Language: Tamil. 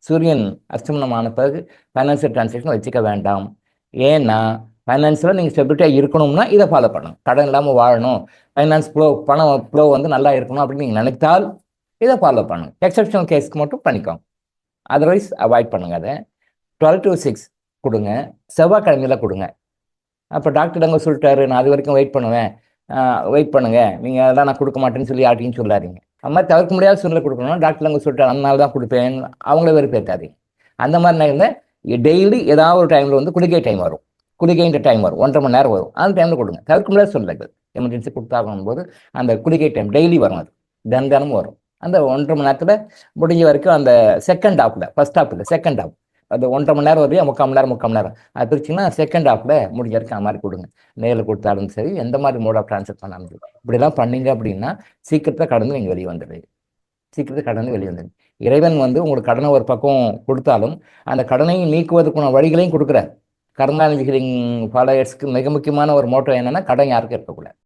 சூரியன் அஸ்தமனம் ஆன பிறகு ஃபைனான்சியல் டிரான்சாக்ஷன் வச்சுக்க வேண்டாம். ஏன்னா ஃபைனான்ஸில் நீங்கள் ஸ்டெபிலிட்டியாக இருக்கணும்னா இதை ஃபாலோ பண்ணணும். கடன் இல்லாமல் வாழணும், ஃபைனான்ஸ் ஃப்ளோ, பணம் ஃப்ளோ வந்து நல்லா இருக்கணும் அப்படின்னு நீங்கள் நினைத்தால் இதை ஃபாலோ பண்ணுங்க. எக்ஸப்ஷனல் கேஸ்க்கு மட்டும் பண்ணிக்கோங்க, அதர்வைஸ் அவாய்ட் பண்ணுங்க. அதை 12 to 6 கொடுங்க, செவ்வாய்க்கிழமையில் கொடுங்க. அப்போ டாக்டர் அங்கே சொல்லிட்டாரு, நான் அது வரைக்கும் வெயிட் பண்ணுங்க, நீங்கள் அதெல்லாம் நான் கொடுக்க மாட்டேன்னு சொல்லி யார்ட்டையும் சொல்லாதீங்க. அது மாதிரி தவிர்க்க முடியாத சூழ்நிலை கொடுக்கணும்னா டாக்டர் அங்கே சொல்லிட்டாரு அதனால தான் கொடுப்பேன், அவங்கள வெறுப்பேற்றாதீங்க. அந்த மாதிரி நேரத்தில் டெய்லி ஏதாவது ஒரு டைமில் வந்து குளிகை டைம் வரும், குளிகைன்ற டைம் வரும், 1.5 மணி நேரம் வரும், அந்த டைமில் கொடுங்க. தவிர்க்க முடியாத சூழ்நிலைகள் எமர்ஜென்சி கொடுத்தாகணும் போது அந்த குளிகை டைம் டெய்லி வரும், அது தினமும் வரும். அந்த 1.5 மணி நேரத்தில் முடிஞ்ச வரைக்கும் அந்த செகண்ட் ஹாஃபில், ஃபர்ஸ்ட் ஹாஃப் இல்லை செகண்ட் ஹாஃப், அது 1.5 மணி நேரம் வரையும் 3/4 மணி நேரம் அது பிரிச்சிங்கன்னா செகண்ட் ஹாஃபில் முடிஞ்ச வரைக்கும் அந்த மாதிரி கொடுங்க. நேரில் கொடுத்தாலும் சரி, எந்த மாதிரி மோட் ஆஃப் ட்ரான்ஸ்ஃபர் பண்ணாலும் சரி, இப்படிலாம் பண்ணீங்க அப்படின்னா சீக்கிரத்தில் கடந்து நீங்கள் வெளியே வந்துடுவீங்க. இறைவன் வந்து உங்களுக்கு கடனை ஒரு பக்கம் கொடுத்தாலும் அந்த கடனை நீக்குவதற்கான வழிகளையும் கொடுக்குறார். கர்மாநிதிகளின் ஃபாலோயர்ஸ்க்கு மிக முக்கியமான ஒரு மோட்டோ என்னன்னா, கடன் யாருக்கும் இருக்கக்கூடாது.